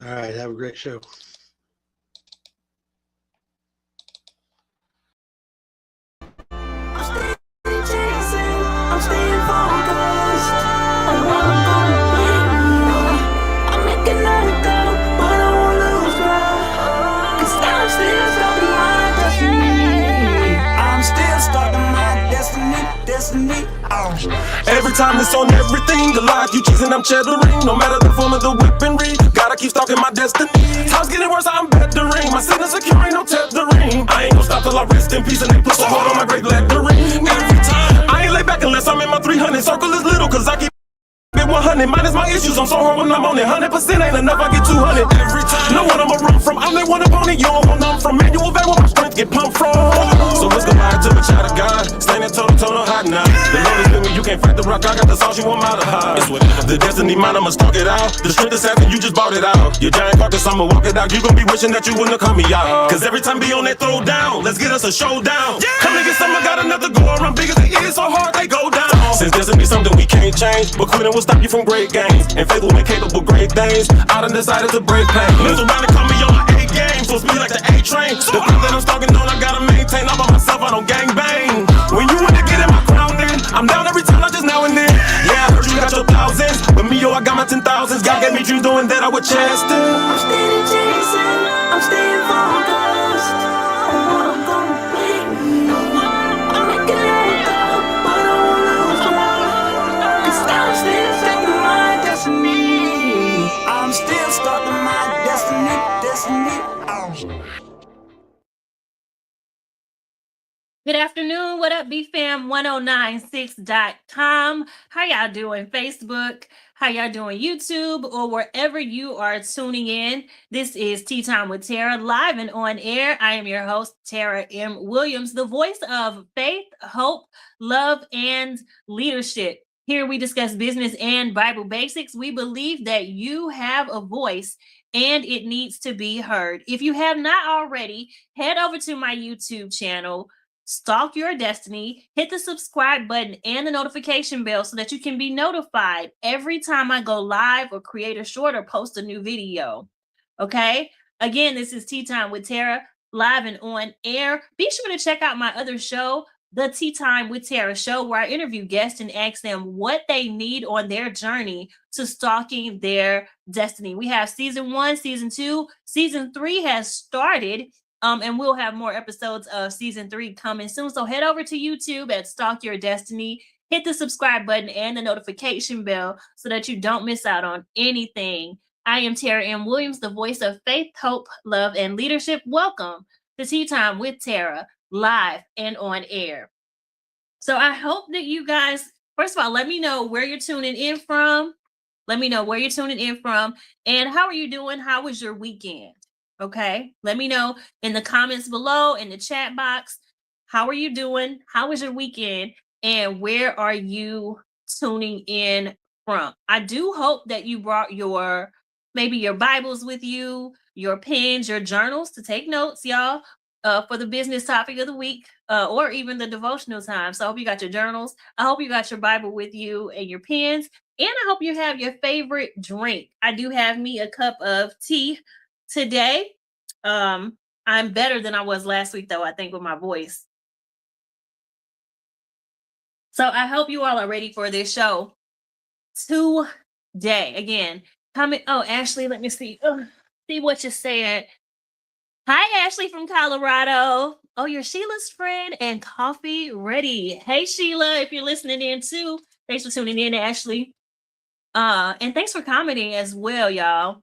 All right, have a great show. I'm staying focused on what I'm gonna be. I'm making it down, but I won't lose ground. 'Cause I'm still starting my destiny. I'm still starting my destiny. Every time it's on everything, the life you choosing, I'm cheddering. No matter the form of the weaponry, gotta keep stalking my destiny. Time's getting worse, I'm bettering. My sin is secure, ain't no tethering. I ain't gonna stop till I rest in peace and they put the heart on my great lettering. Every time, I ain't lay back unless I'm in my 300. Circle is little, cause I keep it 100, minus my issues, I'm so hard when I'm on it. 100% ain't enough, I get 200 every time. Know what I'ma run from, I'm that one opponent you don't want none from. Manual van where my strength get pumped from. So let's go ride to a child of God, standing toe to toe, no hiding out. The Lord is with me, you can't fight the rock, I got the sauce, you want out of high. The destiny mine, I'ma stalk it out. The strength is happening, you just bought it out. Your giant carcass, I'ma walk it out. You gon' be wishing that you wouldn't have cut me out. Cause every time be on that throw down, let's get us a showdown. Come and get some, I got another go around big as it is, so hard they go down. Since destiny something we can't change, but quitting will stop you from great gains. And faith will make capable great things. I done decided to break pain. Mental around and call me on my A game. So speed like the A train. The path that I'm stalking on, I gotta maintain. All by myself, I don't gang bang. When you want to get in my crown, then I'm down every time, not just now and then. Yeah, I heard you got your thousands, but me, yo, I got my 10,000s. God gave me dreams doing that, I would chase them. I'm steady chasing, I'm staying focused on what I'm gonna be. I'm making it up, but I won't lose ground. 'Cause I'm still starting my destiny. I'm still starting my destiny. Good afternoon. What up, BFam1096.com? How y'all doing? Facebook? How y'all doing? YouTube? Or wherever you are tuning in. This is Tea Time with Tarah, live and on air. I am your host, Tarah M. Williams, the voice of faith, hope, love, and leadership. Here we discuss business and Bible basics. We believe that you have a voice and it needs to be heard. If you have not already, head over to my YouTube channel, Stalk Your Destiny, hit the subscribe button and the notification bell so that you can be notified every time I go live or create a short or post a new video. Okay? Again, this is Tea Time with Tarah, live and on air. Be sure to check out my other show, The Tea Time with Tarah Show, where I interview guests and ask them what they need on their journey to stalking their destiny. We have season 1, season 2, season 3 has started. And we'll have more episodes of season 3 coming soon. So head over to YouTube at Stalk Your Destiny, hit the subscribe button and the notification bell so that you don't miss out on anything. I am Tarah M. Williams, the voice of faith, hope, love, and leadership. Welcome to Tea Time with Tarah, live and on air. So I hope that you guys, first of all, let me know where you're tuning in from. Let me know where you're tuning in from and how are you doing? How was your weekend? Okay, let me know in the comments below, in the chat box. How are you doing? How was your weekend? And where are you tuning in from? I do hope that you brought maybe your Bibles with you, your pens, your journals to take notes, y'all, for the business topic of the week, or even the devotional time. So I hope you got your journals. I hope you got your Bible with you and your pens. And I hope you have your favorite drink. I do have me a cup of tea today. I'm better than I was last week, though, I think, with my voice. So I hope you all are ready for this show today. Again, comment. Oh, Ashley, let me see. See what you said. Hi, Ashley from Colorado. Oh, you're Sheila's friend and coffee ready. Hey, Sheila, if you're listening in too, thanks for tuning in, Ashley. And thanks for commenting as well, y'all.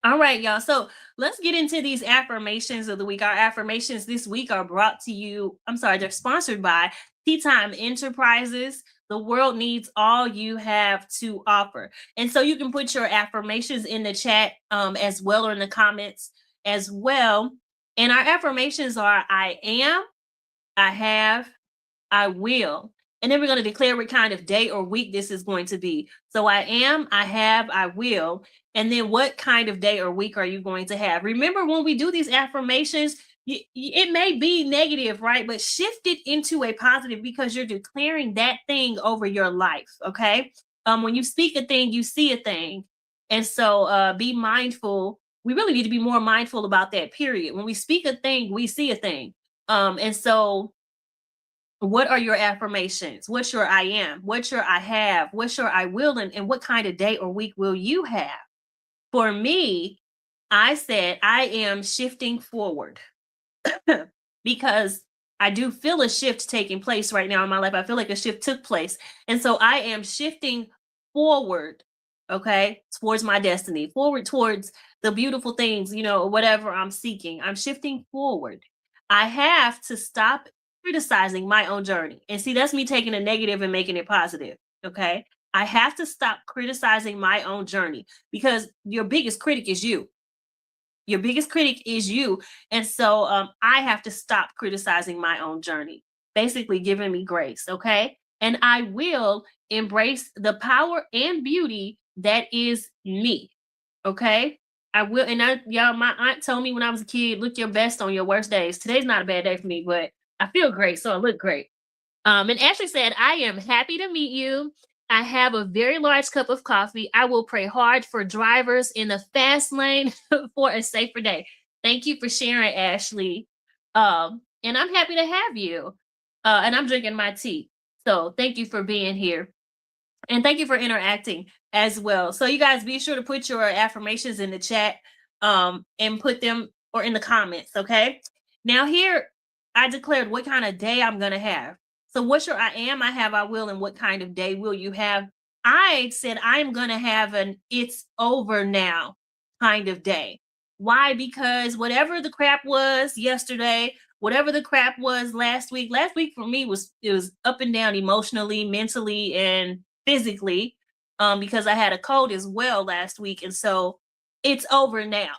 All right, y'all. So let's get into these affirmations of the week. Our affirmations this week are brought to you. They're sponsored by Tea Time Enterprises. The world needs all you have to offer. And so you can put your affirmations in the chat as well, or in the comments as well. And our affirmations are: I am, I have, I will. And then we're going to declare what kind of day or week this is going to be. So I am, I have, I will. And then what kind of day or week are you going to have? Remember, when we do these affirmations, it may be negative, right? But shift it into a positive, because you're declaring that thing over your life, okay? When you speak a thing, you see a thing. And so be mindful. We really need to be more mindful about that, period. When we speak a thing, we see a thing. And so what are your affirmations? What's your I am? What's your I have? What's your I will? And what kind of day or week will you have? For me, I said I am shifting forward because I do feel a shift taking place right now in my life. I feel like a shift took place. And so I am shifting forward, okay, towards my destiny, forward towards the beautiful things, whatever I'm seeking. I'm shifting forward. I have to stop criticizing my own journey. And see, that's me taking a negative and making it positive, okay? I have to stop criticizing my own journey because your biggest critic is you. Your biggest critic is you. And so I have to stop criticizing my own journey, basically giving me grace. Okay. And I will embrace the power and beauty that is me. Okay. I will. And y'all, my aunt told me when I was a kid, look your best on your worst days. Today's not a bad day for me, but I feel great. So I look great. And Ashley said, I am happy to meet you. I have a very large cup of coffee. I will pray hard for drivers in the fast lane for a safer day. Thank you for sharing, Ashley. And I'm happy to have you. And I'm drinking my tea. So thank you for being here. And thank you for interacting as well. So you guys be sure to put your affirmations in the chat and put them or in the comments, okay? Now here, I declared what kind of day I'm going to have. So what's your I am, I have, I will, and what kind of day will you have? I said I'm going to have an it's over now kind of day. Why? Because whatever the crap was yesterday, whatever the crap was last week for me was up and down emotionally, mentally, and physically, because I had a cold as well last week. And so it's over now.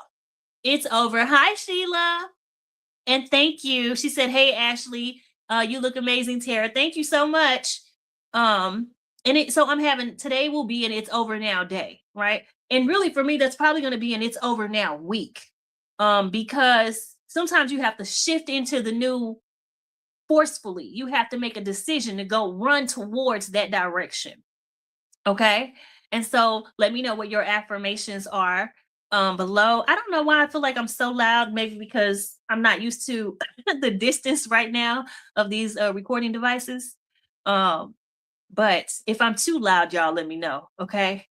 It's over. Hi, Sheila. And thank you. She said, hey, Ashley, you look amazing, Tara. Thank you so much. So I'm having, today will be an it's over now day, right? And really for me, that's probably going to be an it's over now week. Because sometimes you have to shift into the new forcefully. You have to make a decision to go run towards that direction. Okay. And so let me know what your affirmations are below. I don't know why I feel like I'm so loud, maybe because I'm not used to the distance right now of these recording devices. But if I'm too loud, y'all let me know. Okay.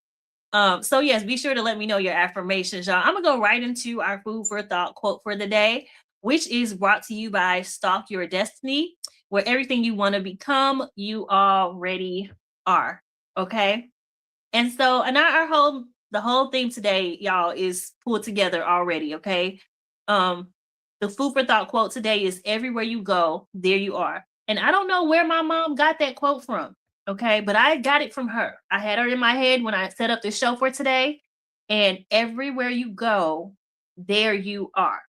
So yes, be sure to let me know your affirmations, y'all. I'm gonna go right into our food for thought quote for the day, which is brought to you by Stalk Your Destiny, where everything you want to become, you already are. Okay. And so, and the whole theme today, y'all, is pulled together already. Okay. The food for thought quote today is everywhere you go, there you are. And I don't know where my mom got that quote from. Okay. But I got it from her. I had her in my head when I set up the show for today. And everywhere you go, there you are.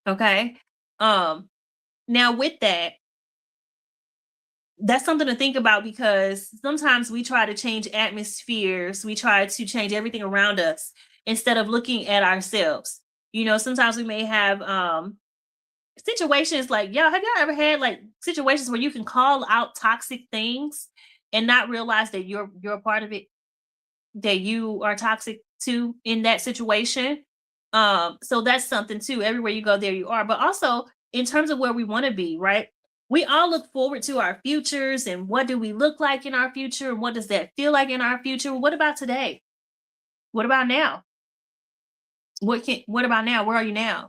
Okay. Now with that, that's something to think about because sometimes we try to change atmospheres. We try to change everything around us instead of looking at ourselves. Sometimes we may have situations like, have y'all ever had like situations where you can call out toxic things and not realize that you're a part of it, that you are toxic too in that situation? So that's something too. Everywhere you go, there you are. But also in terms of where we want to be, right? We all look forward to our futures and what do we look like in our future? And what does that feel like in our future? What about today? What about now? What about now? Where are you now?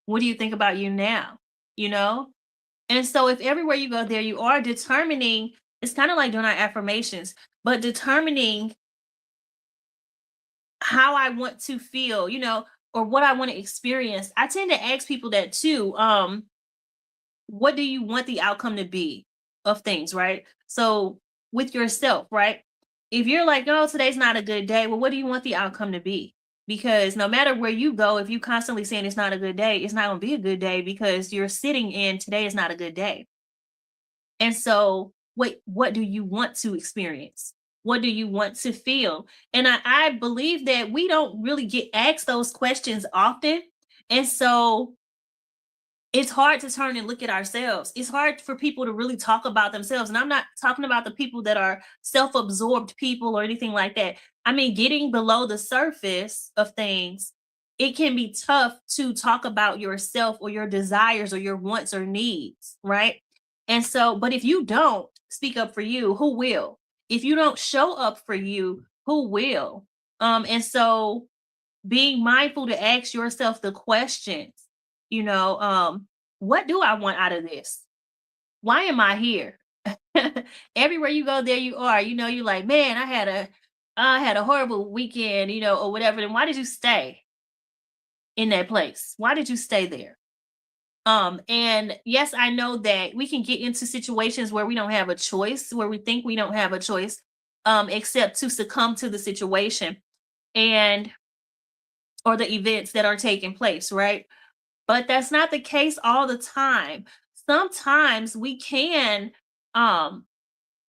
What do you think about you now? And so if everywhere you go, there you are, determining, it's kind of like doing our affirmations, but determining how I want to feel, or what I want to experience. I tend to ask people that too. What do you want the outcome to be of things, right? So with yourself, right? If you're like, oh, today's not a good day, well, what do you want the outcome to be? Because no matter where you go, if you constantly saying it's not a good day, it's not going to be a good day because you're sitting in today is not a good day. And so what do you want to experience? What do you want to feel? And I believe that we don't really get asked those questions often. And so it's hard to turn and look at ourselves. It's hard for people to really talk about themselves. And I'm not talking about the people that are self-absorbed people or anything like that. I mean, getting below the surface of things, it can be tough to talk about yourself or your desires or your wants or needs, right? And so, but if you don't speak up for you, who will? If you don't show up for you, who will? And so being mindful to ask yourself the questions, you know, what do I want out of this? Why am I here? Everywhere you go, there you are. You know, you're like, man, I had a horrible weekend, you know, or whatever. Then why did you stay in that place? Why did you stay there? And yes, I know that we can get into situations where we don't have a choice, where we think we don't have a choice, except to succumb to the situation and or the events that are taking place, right? But that's not the case all the time. Sometimes we can um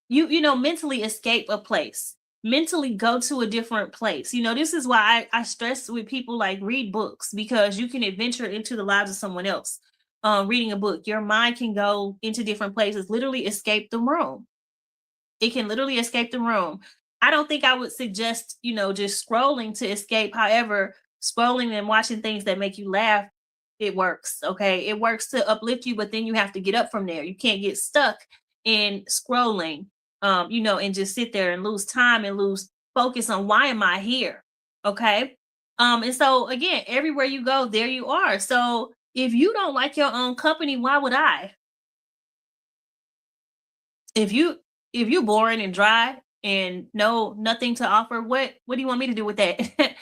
you know mentally escape a place, mentally go to a different place. You know, this is why I stress with people like read books, because you can adventure into the lives of someone else. Reading a book, your mind can go into different places, literally escape the room. It can literally escape the room. I don't think I would suggest, you know, just scrolling to escape. However, scrolling and watching things that make you laugh, it works. Okay. It works to uplift you, but then you have to get up from there. You can't get stuck in scrolling, you know, and just sit there and lose time and lose focus on why am I here? Okay. And so again, everywhere you go, there you are. So if you don't like your own company, why would I? If you if you boring and dry and no nothing to offer, what do you want me to do with that?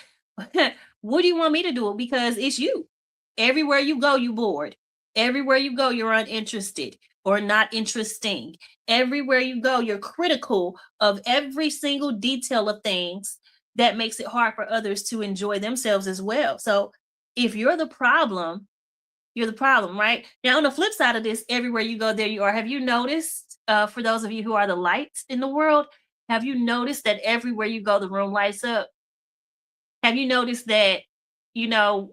What do you want me to do? Because it's you. Everywhere you go, you bored. Everywhere you go, you're uninterested or not interesting. Everywhere you go, you're critical of every single detail of things that makes it hard for others to enjoy themselves as well. So if you're the problem, you're the problem, right? Now, on the flip side of this, everywhere you go, there you are. Have you noticed, for those of you who are the lights in the world, have you noticed that everywhere you go, the room lights up? Have you noticed that, you know,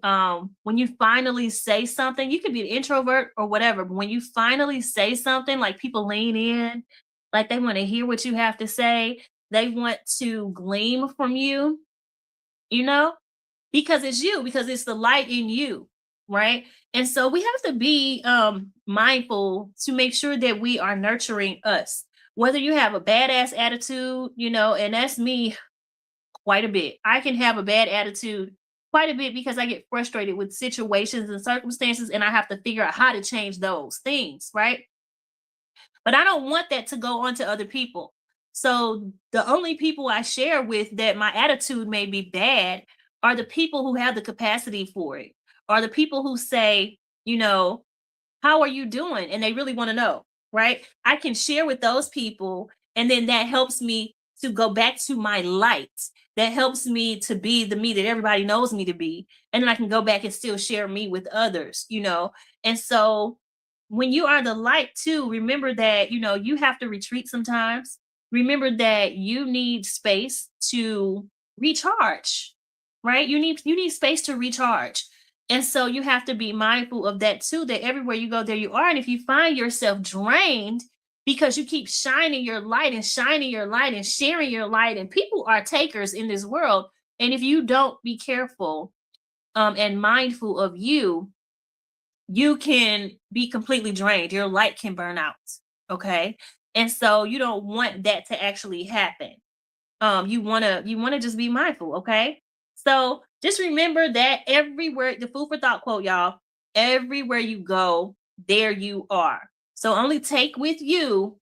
when you finally say something, you could be an introvert or whatever, but when you finally say something, like people lean in, like they want to hear what you have to say, they want to glean from you, you know? Because it's you, because it's the light in you, right? And so we have to be mindful to make sure that we are nurturing us. Whether you have a badass attitude, you know, and that's me quite a bit. I can have a bad attitude quite a bit because I get frustrated with situations and circumstances, and I have to figure out how to change those things, right? But I don't want that to go on to other people. So the only people I share with that my attitude may be bad are the people who have the capacity for it, are the people who say, you know, how are you doing? And they really want to know, right? I can share with those people, and then that helps me to go back to my light. That helps me to be the me that everybody knows me to be. And then I can go back and still share me with others, you know? And so when you are the light too, remember that, you know, you have to retreat sometimes. Remember that you need space to recharge, right? You need space to recharge. And so you have to be mindful of that too, that everywhere you go, there you are. And if you find yourself drained because you keep shining your light and shining your light and sharing your light, and people are takers in this world. And if you don't be careful and mindful of you, you can be completely drained. Your light can burn out. Okay. And so you don't want that to actually happen. You wanna just be mindful, okay? So just remember that everywhere, the food for thought quote, y'all, everywhere you go, there you are. So only take with you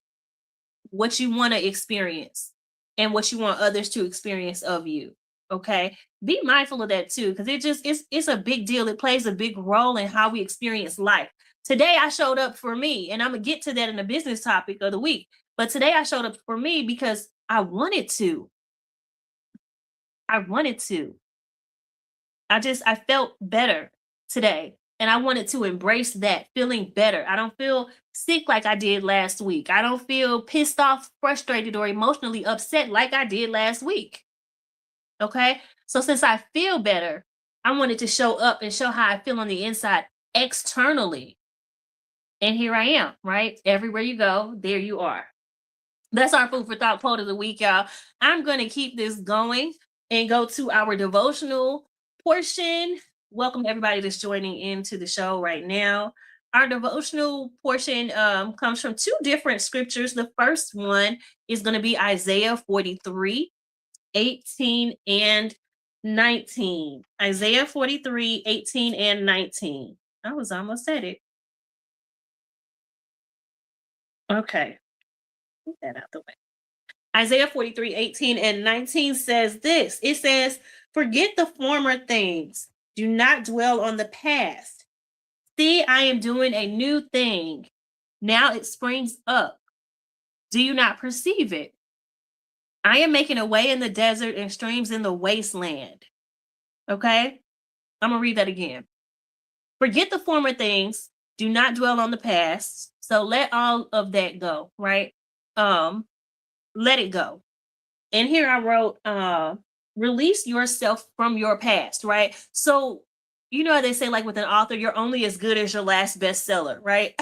what you want to experience and what you want others to experience of you. Okay. Be mindful of that too, because it's a big deal. It plays a big role in how we experience life. Today I showed up for me, and I'm gonna get to that in the business topic of the week. But today I showed up for me because I wanted to. I wanted to. I felt better today. And I wanted to embrace that feeling better. I don't feel sick like I did last week. I don't feel pissed off, frustrated, or emotionally upset like I did last week. Okay. So since I feel better, I wanted to show up and show how I feel on the inside externally. And here I am, right? Everywhere you go, there you are. That's our food for thought quote of the week, y'all. I'm going to keep this going. and go to our devotional portion. Welcome everybody that's joining into the show right now. Our devotional portion comes from two different scriptures. The first one is going to be Isaiah 43, 18 and 19. Isaiah 43, 18 and 19. I was almost at it. Okay. Get that out the way. Isaiah 43, 18 and 19 says this. It says, forget the former things. Do not dwell on the past. See, I am doing a new thing. Now it springs up. Do you not perceive it? I am making a way in the desert and streams in the wasteland. Okay? I'm going to read that again. Forget the former things. Do not dwell on the past. So let all of that go, right? Let it go. And here I wrote, release yourself from your past, right? So, you know, they say like with an author, you're only as good as your last bestseller, right?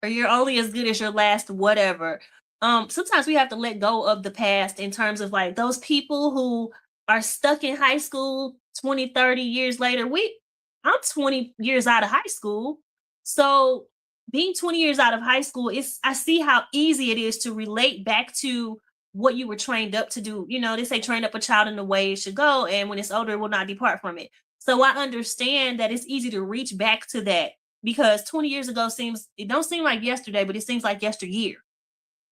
Or you're only as good as your last whatever. Sometimes we have to let go of the past in terms of like those people who are stuck in high school 20, 30 years later. I'm 20 years out of high school. So being 20 years out of high school, I see how easy it is to relate back to what you were trained up to do. You know, they say train up a child in the way it should go, and when it's older, it will not depart from it. So I understand that it's easy to reach back to that because 20 years ago it don't seem like yesterday, but it seems like yesteryear.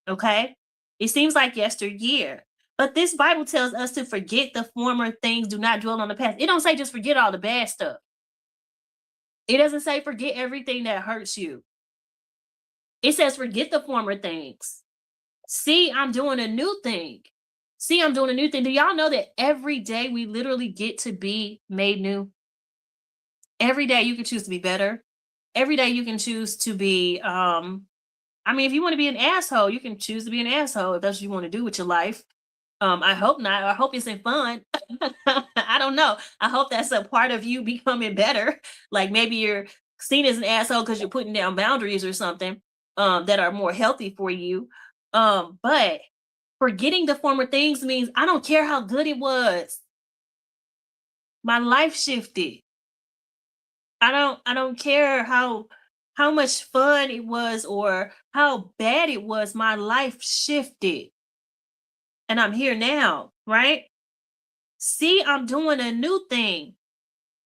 Okay? It seems like yesteryear. But this Bible tells us to forget the former things, do not dwell on the past. It don't say just forget all the bad stuff. It doesn't say forget everything that hurts you. It says forget the former things. See, I'm doing a new thing. See, I'm doing a new thing. Do y'all know that every day we literally get to be made new? Every day you can choose to be better. Every day you can choose to be, if you want to be an asshole, you can choose to be an asshole if that's what you want to do with your life. I hope not. I hope it's in fun. I don't know. I hope that's a part of you becoming better. Like maybe you're seen as an asshole because you're putting down boundaries or something that are more healthy for you. But forgetting the former things means I don't care how good it was. My life shifted. I don't care how much fun it was or how bad it was. My life shifted. And I'm here now, right? See, I'm doing a new thing.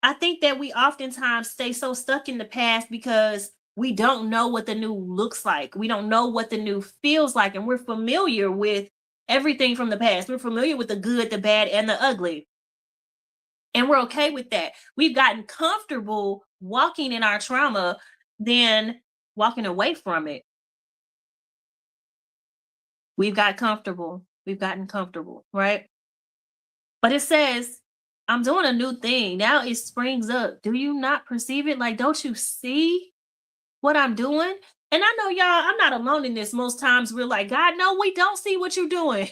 I think that we oftentimes stay so stuck in the past because we don't know what the new looks like. We don't know what the new feels like. And we're familiar with everything from the past. We're familiar with the good, the bad, and the ugly. And we're okay with that. We've gotten comfortable walking in our trauma than walking away from it. We've gotten comfortable, right? But it says, I'm doing a new thing. Now it springs up. Do you not perceive it? Like, don't you see what I'm doing? And I know y'all, I'm not alone in this. Most times we're like, God, no, we don't see what you're doing.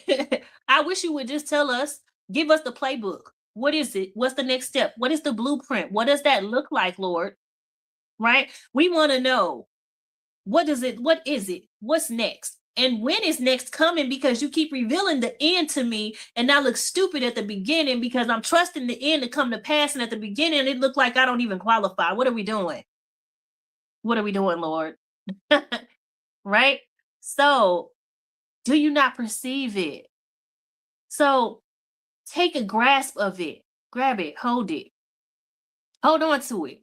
I wish you would just tell us, give us the playbook. What is it? What's the next step? What is the blueprint? What does that look like, Lord? Right? We want to know, what is it? What's next? And when is next coming? Because you keep revealing the end to me, and I look stupid at the beginning because I'm trusting the end to come to pass. And at the beginning, it looked like I don't even qualify. What are we doing? What are we doing, Lord? Right? So, do you not perceive it? So, take a grasp of it. Grab it. Hold it. Hold on to it.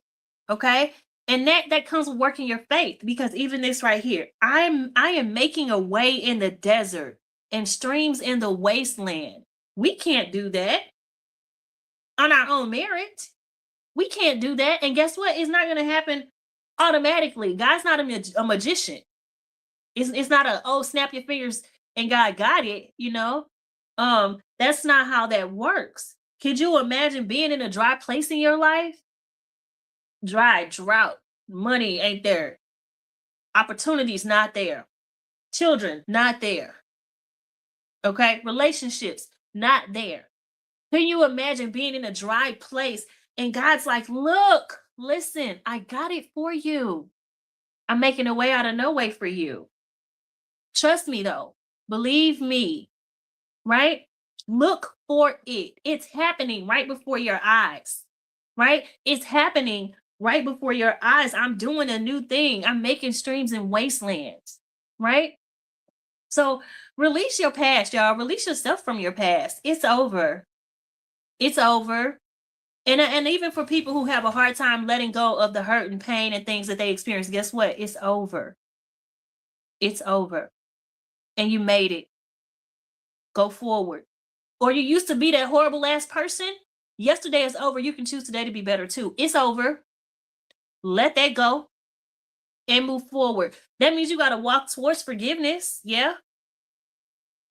Okay? And that comes with working your faith, because even this right here, I am making a way in the desert and streams in the wasteland. We can't do that on our own merit. We can't do that. And guess what? It's not going to happen automatically. God's not a magician. It's not a, oh, snap your fingers and God got it, you know? That's not how that works. Could you imagine being in a dry place in your life? Drought, money ain't there, opportunities not there, children not there, okay, relationships not there. Can you imagine being in a dry place and God's like, look, listen, I got it for you. I'm making a way out of no way for you. Trust me though, believe me, right? Look for it. It's happening right before your eyes, right? It's happening right before your eyes. I'm doing a new thing. I'm making streams and wastelands, right? So release your past, y'all. Release yourself from your past. It's over. It's over. And even for people who have a hard time letting go of the hurt and pain and things that they experience, guess what? It's over. It's over. And you made it. Go forward. Or you used to be that horrible ass person. Yesterday is over. You can choose today to be better too. It's over. Let that go and move forward. That means you got to walk towards forgiveness. Yeah.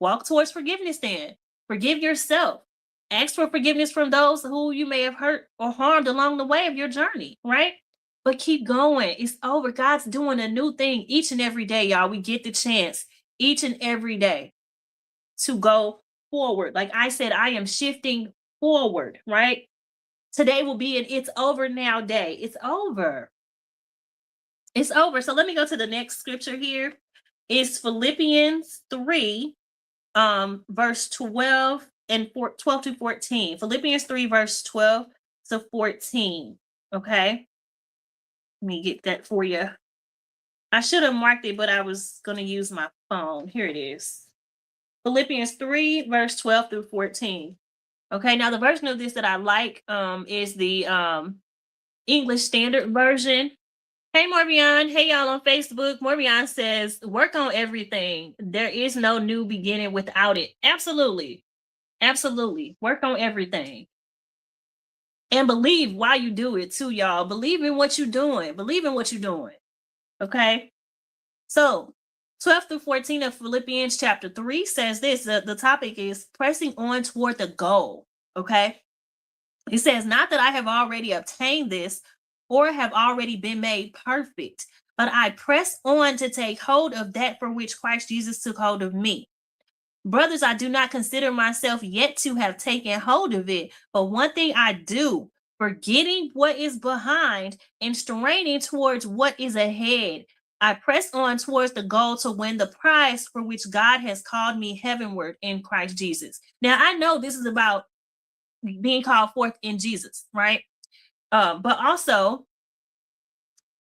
Walk towards forgiveness then. Forgive yourself. Ask for forgiveness from those who you may have hurt or harmed along the way of your journey, right? But keep going. It's over. God's doing a new thing each and every day, y'all. We get the chance each and every day to go forward. Like I said, I am shifting forward, right? Today will be an it's over now day. It's over. It's over. So let me go to the next scripture here. It's Philippians 3, verse 12 and 12 to 14. Philippians 3, verse 12 to 14. Okay. Let me get that for you. I should have marked it, but I was going to use my phone. Here it is. Philippians 3, verse 12 through 14. Okay, now the version of this that I like is the English Standard Version. Hey, Morbion. Hey, y'all on Facebook. Morbion says, work on everything. There is no new beginning without it. Absolutely. Absolutely. Work on everything. And believe while you do it too, y'all. Believe in what you're doing. Believe in what you're doing. Okay? So 12 through 14 of Philippians chapter 3 says this. The topic is pressing on toward the goal. Okay? It says, not that I have already obtained this or have already been made perfect, but I press on to take hold of that for which Christ Jesus took hold of me. Brothers, I do not consider myself yet to have taken hold of it, but one thing I do, forgetting what is behind and straining towards what is ahead. I press on towards the goal to win the prize for which God has called me heavenward in Christ Jesus. Now, I know this is about being called forth in Jesus, right? But also,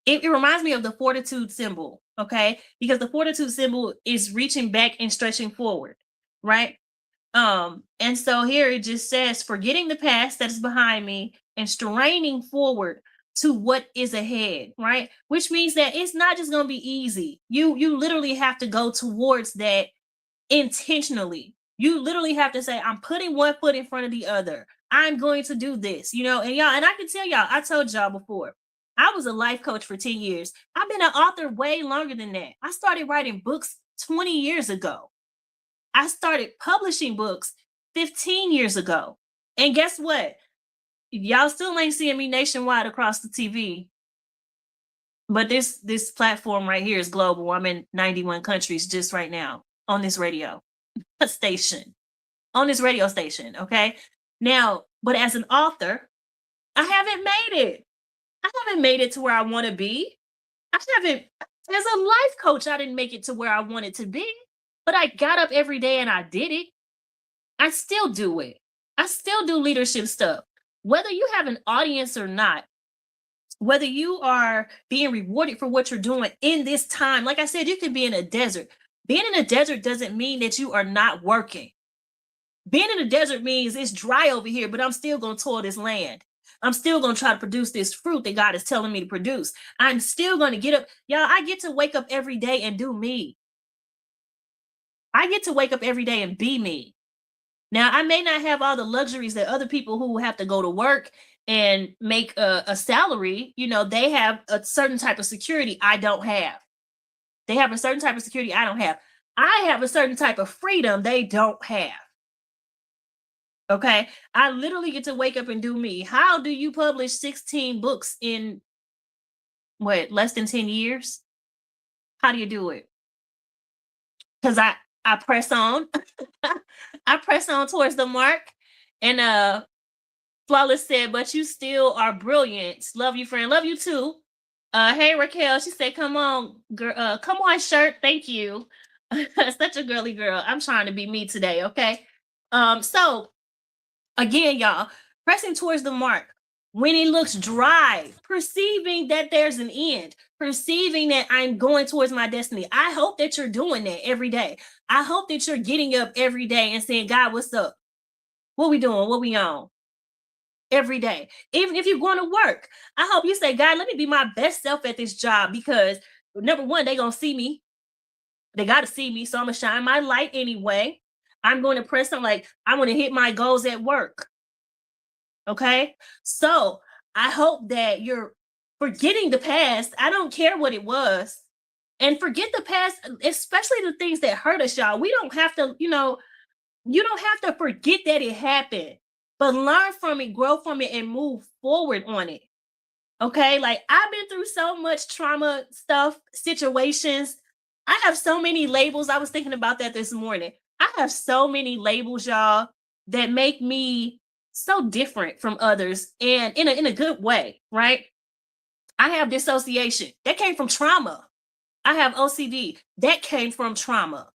it reminds me of the fortitude symbol, okay? Because the fortitude symbol is reaching back and stretching forward, right? And so here it just says, forgetting the past that is behind me and straining forward to what is ahead, right? Which means that it's not just going to be easy. You literally have to go towards that intentionally. You literally have to say, I'm putting one foot in front of the other. I'm going to do this, and y'all, and I can tell y'all, I told y'all before, I was a life coach for 10 years. I've been an author way longer than that. I started writing books 20 years ago. I started publishing books 15 years ago. And guess what? Y'all still ain't seeing me nationwide across the TV. But this platform right here is global. I'm in 91 countries just right now on this radio station. Okay? Now, but as an author, I haven't made it. I haven't made it to where I want to be. I haven't, as a life coach, I didn't make it to where I wanted to be. But I got up every day and I did it. I still do it. I still do leadership stuff. Whether you have an audience or not, whether you are being rewarded for what you're doing in this time, like I said, you can be in a desert. Being in a desert doesn't mean that you are not working. Being in a desert means it's dry over here, but I'm still going to toil this land. I'm still going to try to produce this fruit that God is telling me to produce. I'm still going to get up. Y'all, I get to wake up every day and do me. I get to wake up every day and be me. Now, I may not have all the luxuries that other people who have to go to work and make a salary, they have a certain type of security I don't have. They have a certain type of security I don't have. I have a certain type of freedom they don't have. Okay? I literally get to wake up and do me. How do you publish 16 books in, less than 10 years? How do you do it? Because I press on. I press on towards the mark. And Flawless said, but you still are brilliant. Love you, friend. Love you too. Hey, Raquel. She said, come on, girl. Come on, shirt. Thank you. Such a girly girl. I'm trying to be me today, okay? So again, y'all, pressing towards the mark. When it looks dry, perceiving that there's an end, perceiving that I'm going towards my destiny. I hope that you're doing that every day. I hope that you're getting up every day and saying, God, what's up? What we doing? What we on? Every day. Even if you're going to work, I hope you say, God, let me be my best self at this job, because number one, they're going to see me. They got to see me. So I'm going to shine my light anyway. I'm going to press on, like, I want to hit my goals at work. Okay. So I hope that you're forgetting the past. I don't care what it was. And forget the past, especially the things that hurt us, y'all. We don't have to, you don't have to forget that it happened, but learn from it, grow from it, and move forward on it. Okay. Like, I've been through so much trauma stuff, situations. I have so many labels. I was thinking about that this morning. I have so many labels, y'all, that make me so different from others, and in a good way, right? I have dissociation. That came from trauma. I have OCD. That came from trauma.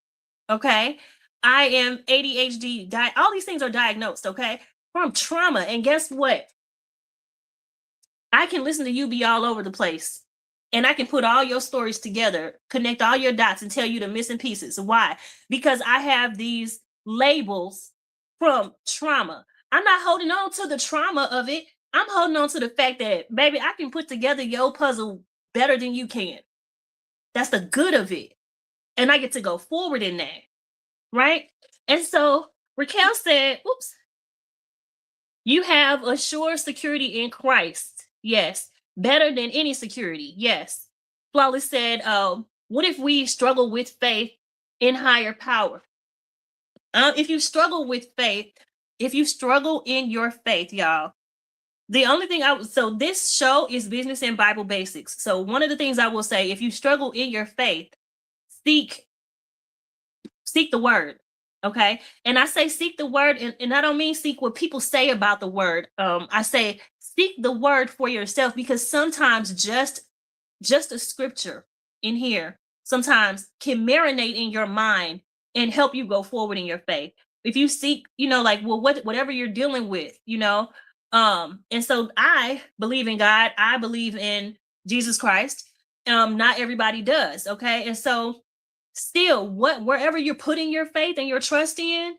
Okay. I am ADHD. All these things are diagnosed, okay, from trauma. And guess what? I can listen to you be all over the place, and I can put all your stories together, connect all your dots, and tell you the missing pieces. Why? Because I have these labels from trauma. I'm not holding on to the trauma of it. I'm holding on to the fact that, baby, I can put together your puzzle better than you can. That's the good of it. And I get to go forward in that. Right? And so Raquel said, oops, you have a sure security in Christ. Yes. Better than any security. Yes. Flawless said, what if we struggle with faith in higher power? If you struggle with faith, if you struggle in your faith, y'all, the only thing so this show is business and Bible basics. So one of the things I will say, if you struggle in your faith, seek the word. Okay. And I say seek the word, and I don't mean seek what people say about the word. I say seek the word for yourself, because sometimes just a scripture in here sometimes can marinate in your mind and help you go forward in your faith. If you seek, like, well, whatever you're dealing with, and so I believe in God. I believe in Jesus Christ. Not everybody does. Okay. And so still, wherever you're putting your faith and your trust in,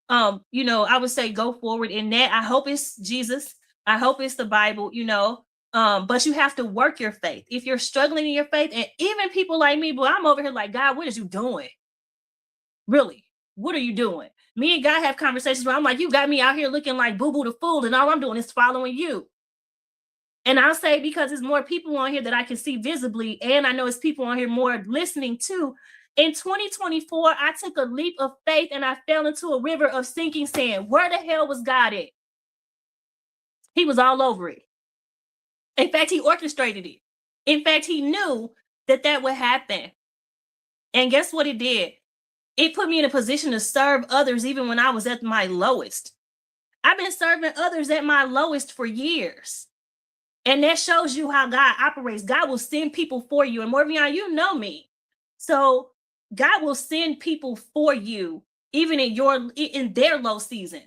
I would say go forward in that. I hope it's Jesus. I hope it's the Bible, but you have to work your faith. If you're struggling in your faith, and even people like me, but I'm over here like, God, what is you doing? Really? What are you doing? Me and God have conversations where I'm like, you got me out here looking like Boo Boo the Fool, and all I'm doing is following you. And I'll say, because there's more people on here that I can see visibly, and I know it's people on here more listening too. In 2024, I took a leap of faith and I fell into a river of sinking sand. Where the hell was God at? He was all over it. In fact, he orchestrated it. In fact, he knew that would happen. And guess what it did? It put me in a position to serve others even when I was at my lowest. I've been serving others at my lowest for years. And that shows you how God operates. God will send people for you. And Morvion, you know me. So God will send people for you, even in their low season,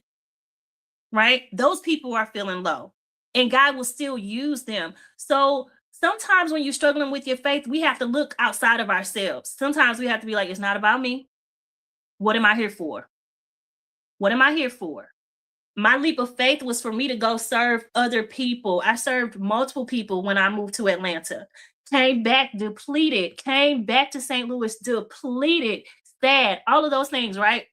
right? Those people are feeling low, and God will still use them. So sometimes when you're struggling with your faith, we have to look outside of ourselves. Sometimes we have to be like, it's not about me. What am I here for? What am I here for? My leap of faith was for me to go serve other people. I served multiple people when I moved to Atlanta. Came back depleted, came back to St. Louis depleted, sad, all of those things, right?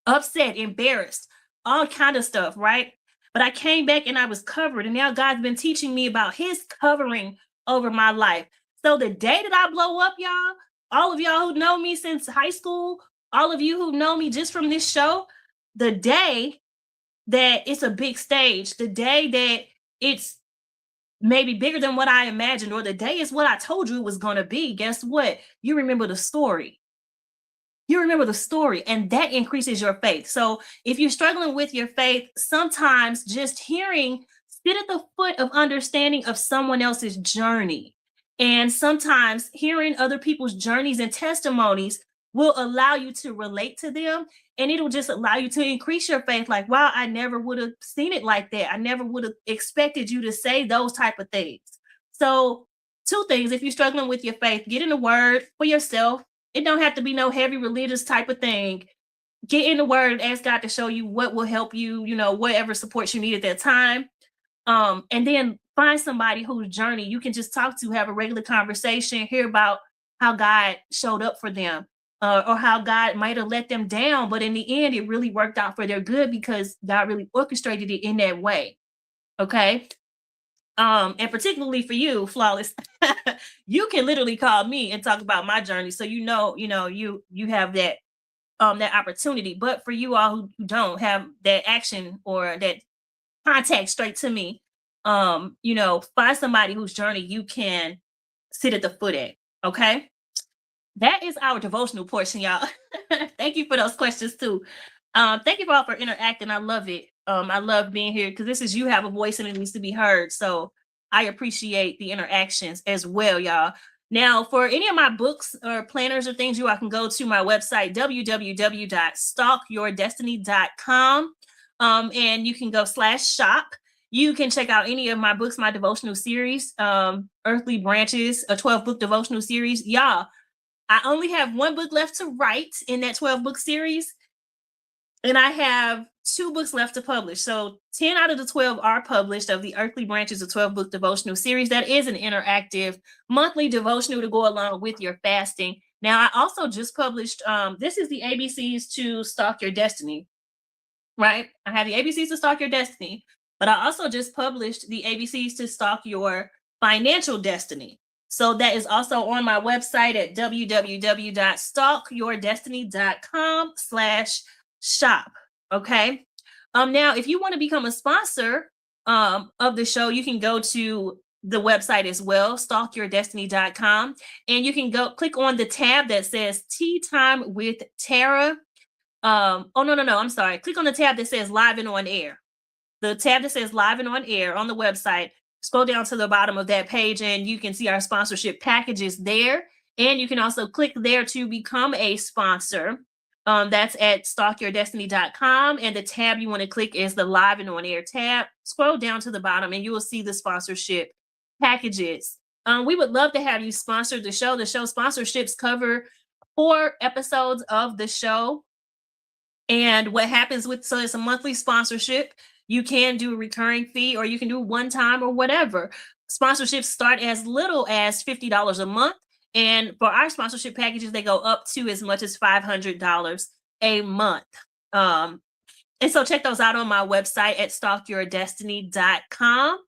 Upset, embarrassed, all kind of stuff, right? But I came back and I was covered. And now God's been teaching me about his covering over my life. So the day that I blow up, y'all, all of y'all who know me since high school, all of you who know me just from this show, the day that it's a big stage, the day that it's maybe bigger than what I imagined, or the day is what I told you it was going to be, guess what? You remember the story. You remember the story, and that increases your faith. So if you're struggling with your faith, sometimes just sit at the foot of understanding of someone else's journey. And sometimes hearing other people's journeys and testimonies will allow you to relate to them and it'll just allow you to increase your faith. Like, wow, I never would have seen it like that. I never would have expected you to say those type of things. So two things: if you're struggling with your faith, get in the word for yourself. It don't have to be no heavy religious type of thing. Get in the word and ask God to show you what will help you, whatever support you need at that time. And then find somebody whose journey you can just talk to, have a regular conversation, hear about how God showed up for them, or how God might have let them down, but in the end, it really worked out for their good because God really orchestrated it in that way. Okay. And particularly for you, Flawless, you can literally call me and talk about my journey. So you have that opportunity. But for you all who don't have that action or that contact straight to me, find somebody whose journey you can sit at the foot at. Okay. That is our devotional portion, y'all. Thank you for those questions too. Thank you all for interacting. I love it. I love being here because this is you have a voice and it needs to be heard. So I appreciate the interactions as well, y'all. Now, for any of my books or planners or things, I can go to my website, www.stalkyourdestiny.com. And you can go /shop. You can check out any of my books, my devotional series, Earthly Branches, a 12-book devotional series. Y'all, I only have one book left to write in that 12-book series, and I have 2 books left to publish. So 10 out of the 12 are published of the Earthly Branches, a 12-book devotional series. That is an interactive monthly devotional to go along with your fasting. Now, I also just published, this is the ABCs to Stalk Your Destiny, right? I have the ABCs to Stalk Your Destiny, but I also just published the ABCs to Stalk Your Financial Destiny. So that is also on my website at www.stalkyourdestiny.com/shop. Okay. Now, if you want to become a sponsor of the show, you can go to the website as well, stalkyourdestiny.com, and you can go click on the tab that says Tea Time with Tarah. No, I'm sorry. Click on the tab that says Live and On Air. The tab that says Live and On Air on the website. Scroll down to the bottom of that page and you can see our sponsorship packages there. And you can also click there to become a sponsor. That's at stalkyourdestiny.com. And the tab you want to click is the Live and On Air tab. Scroll down to the bottom and you will see the sponsorship packages. We would love to have you sponsor the show. The show sponsorships cover 4 episodes of the show. And what happens so it's a monthly sponsorship. You can do a recurring fee or you can do one time or whatever. Sponsorships start as little as $50 a month. And for our sponsorship packages, they go up to as much as $500 a month. And so check those out on my website at stalkyourdestiny.com.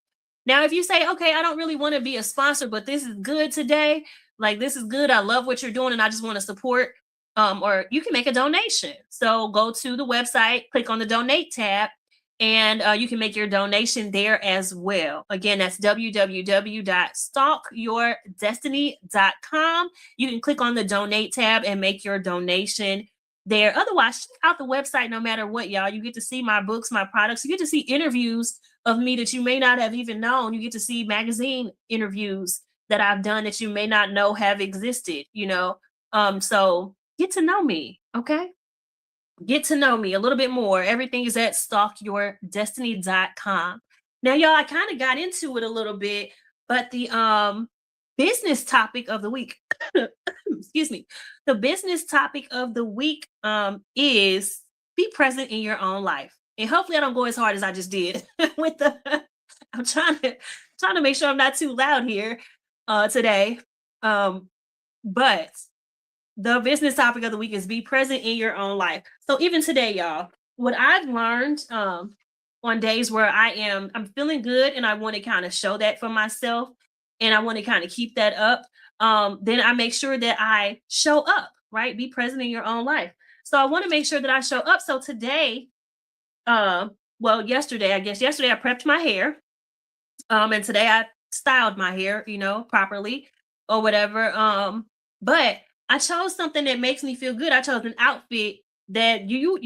Now, if you say, okay, I don't really want to be a sponsor, but this is good today. Like, this is good. I love what you're doing and I just want to support. Or you can make a donation. So go to the website, click on the donate tab, and you can make your donation there as well. Again, that's www.stalkyourdestiny.com. You can click on the donate tab and make your donation there. Otherwise, check out the website no matter what, y'all. You get to see my books, my products. You get to see interviews of me that you may not have even known. You get to see magazine interviews that I've done that you may not know have existed, So get to know me, okay? Get to know me a little bit more. Everything is at stalkyourdestiny.com. Now, y'all, I kind of got into it a little bit, but the business topic of the week, excuse me, the business topic of the week is be present in your own life. And hopefully I don't go as hard as I just did with I'm trying to make sure I'm not too loud here today. But the business topic of the week is be present in your own life. So even today, y'all, what I've learned on days where I'm feeling good and I want to kind of show that for myself and I want to kind of keep that up, then I make sure that I show up, right? Be present in your own life. So I want to make sure that I show up. So today, yesterday I prepped my hair. And today I styled my hair, properly or whatever. But I chose something that makes me feel good. I chose an outfit that you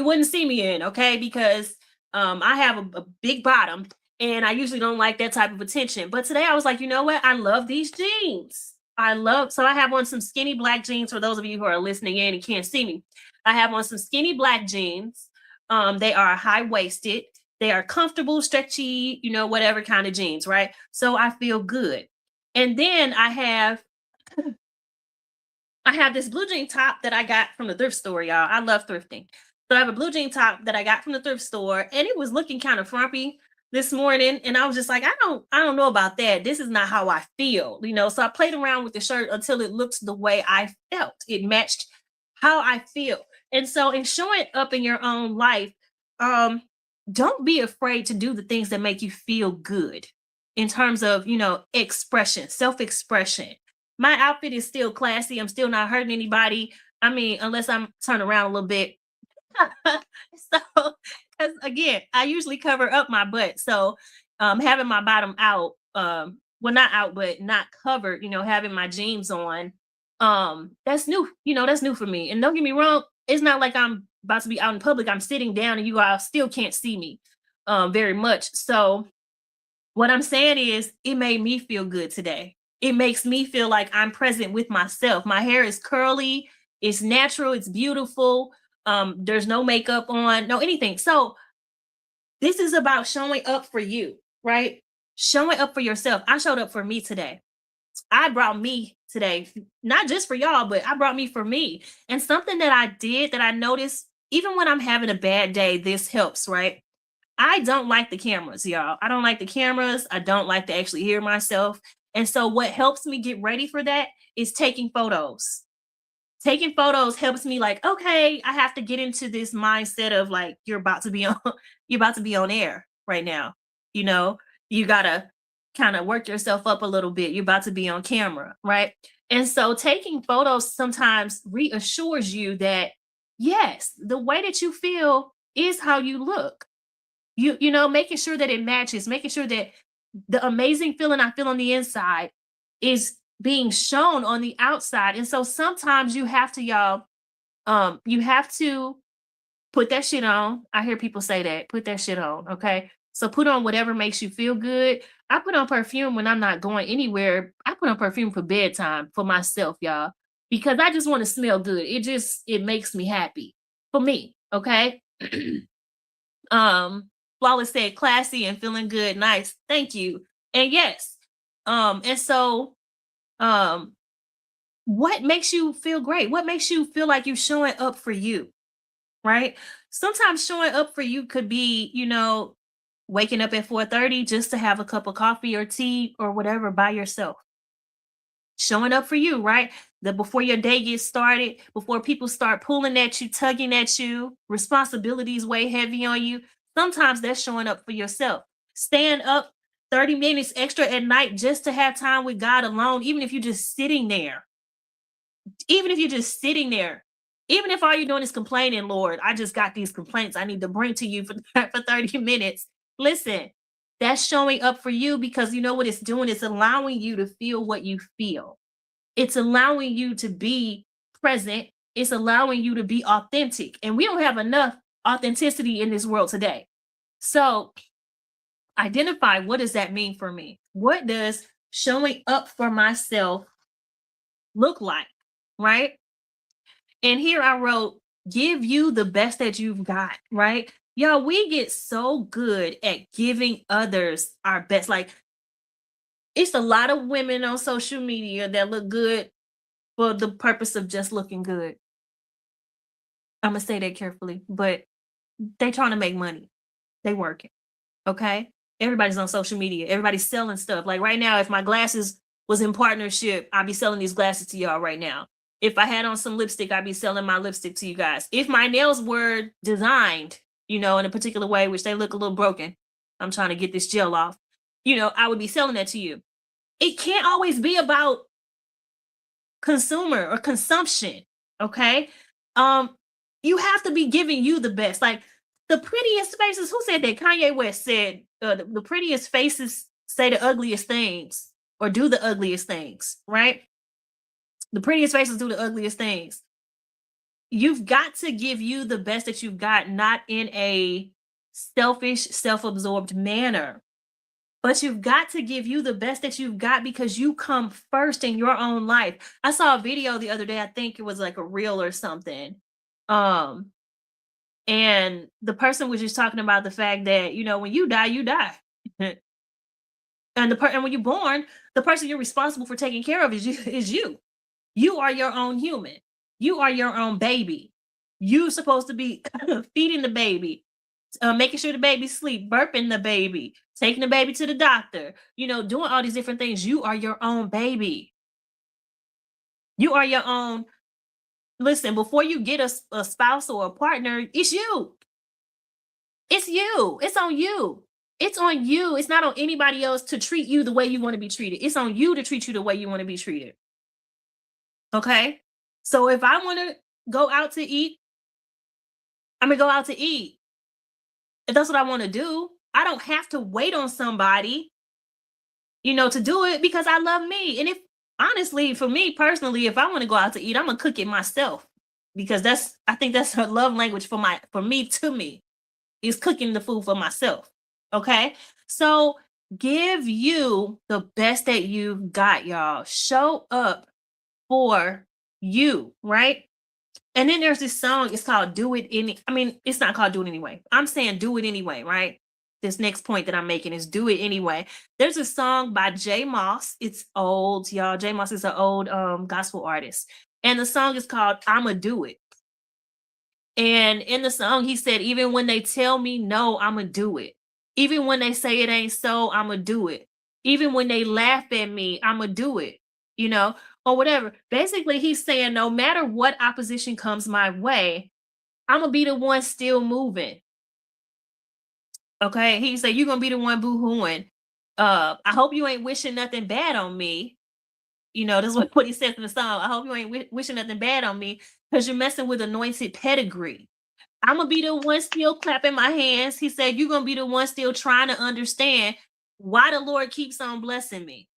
wouldn't see me in, okay? Because I have a big bottom and I usually don't like that type of attention. But today I was like, you know what? I love these jeans. So I have on some skinny black jeans for those of you who are listening in and can't see me. I have on some skinny black jeans. They are high waisted. They are comfortable, stretchy, whatever kind of jeans, right? So I feel good. And then I have this blue jean top that I got from the thrift store, y'all. I love thrifting. So I have a blue jean top that I got from the thrift store, and it was looking kind of frumpy this morning. And I was just like, I don't know about that. This is not how I feel, So I played around with the shirt until it looked the way I felt. It matched how I feel. And so in showing up in your own life, um, don't be afraid to do the things that make you feel good in terms of, expression, self-expression. My outfit is still classy. I'm still not hurting anybody. I mean, unless I'm turned around a little bit. So, because again, I usually cover up my butt. So, having my bottom out, well, not out, but not covered, having my jeans on, that's new. That's new for me. And don't get me wrong, it's not like I'm about to be out in public. I'm sitting down and you all still can't see me, very much. So, what I'm saying is, it made me feel good today. It makes me feel like I'm present with myself. My hair is curly, it's natural, it's beautiful. There's no makeup on, no anything. So this is about showing up for you, right? Showing up for yourself. I showed up for me today. I brought me today, not just for y'all, but I brought me for me. And something that I did that I noticed, even when I'm having a bad day, this helps, right? I don't like the cameras, y'all. I don't like the cameras. I don't like to actually hear myself. And so what helps me get ready for that is taking photos. Taking photos helps me like, okay, I have to get into this mindset of like you're about to be on you're about to be on air right now. You know, you got to kind of work yourself up a little bit. You're about to be on camera, right? And so taking photos sometimes reassures you that yes, the way that you feel is how you look. Making sure that it matches, making sure that the amazing feeling I feel on the inside is being shown on the outside. And so sometimes you have to, y'all, you have to put that shit on. I hear people say that, put that shit on. Okay. So put on whatever makes you feel good. I put on perfume when I'm not going anywhere. I put on perfume for bedtime for myself, y'all, because I just want to smell good. It makes me happy for me. Okay. Flawless said classy and feeling good. Nice. Thank you. And yes. And so what makes you feel great? What makes you feel like you're showing up for you? Right? Sometimes showing up for you could be, waking up at 4:30 just to have a cup of coffee or tea or whatever by yourself. Showing up for you, right? That before your day gets started, before people start pulling at you, tugging at you, responsibilities weigh heavy on you. Sometimes that's showing up for yourself. Staying up 30 minutes extra at night just to have time with God alone, even if you're just sitting there. Even if you're just sitting there, even if all you're doing is complaining, Lord, I just got these complaints I need to bring to you for, for 30 minutes. Listen, that's showing up for you because you know what it's doing? It's allowing you to feel what you feel. It's allowing you to be present. It's allowing you to be authentic. And we don't have enough authenticity in this world today. So identify, what does that mean for me? What does showing up for myself look like? Right? And here I wrote, give you the best that you've got, right? Y'all, we get so good at giving others our best. Like, it's a lot of women on social media that look good for the purpose of just looking good. I'm gonna say that carefully, but they trying to make money. They working. Okay. Everybody's on social media. Everybody's selling stuff. Like right now, if my glasses was in partnership, I'd be selling these glasses to y'all right now. If I had on some lipstick, I'd be selling my lipstick to you guys. If my nails were designed, in a particular way, which they look a little broken, I'm trying to get this gel off, I would be selling that to you. It can't always be about consumer or consumption. Okay. You have to be giving you the best. Like the prettiest faces, who said that? Kanye West said the prettiest faces say the ugliest things or do the ugliest things, right? The prettiest faces do the ugliest things. You've got to give you the best that you've got, not in a selfish, self-absorbed manner. But you've got to give you the best that you've got because you come first in your own life. I saw a video the other day, I think it was like a reel or something. Um, and the person was just talking about the fact that, when you die, you die. And when you're born, the person you're responsible for taking care of is you is you. You are your own human. You are your own baby. You're supposed to be feeding the baby, making sure the baby sleep, burping the baby, taking the baby to the doctor, doing all these different things. You are your own baby. You are your own. Listen, before you get a spouse or a partner, it's you. It's you. It's on you. It's on you. It's not on anybody else to treat you the way you want to be treated. It's on you to treat you the way you want to be treated. Okay? So if I want to go out to eat, I'm going to go out to eat. If that's what I want to do, I don't have to wait on somebody, to do it because I love me. And if honestly, for me personally, if I want to go out to eat, I'm going to cook it myself because I think that's a love language for me to me is cooking the food for myself. Okay. So give you the best that you've got, y'all. Show up for you, right? And then there's this song, it's called Do It it's not called Do It Anyway. I'm saying do it anyway, right? This next point that I'm making is do it anyway. There's a song by J Moss. It's old, y'all. J Moss is an old gospel artist. And the song is called I'ma Do It. And in the song, he said, even when they tell me no, I'ma do it. Even when they say it ain't so, I'ma do it. Even when they laugh at me, I'ma do it, or whatever. Basically, he's saying no matter what opposition comes my way, I'ma be the one still moving. Okay. He said, you're gonna be the one boo-hooing. I hope you ain't wishing nothing bad on me. This is what he says in the song. I hope you ain't wishing nothing bad on me because you're messing with anointed pedigree. I'm going to be the one still clapping my hands. He said, you're going to be the one still trying to understand why the Lord keeps on blessing me.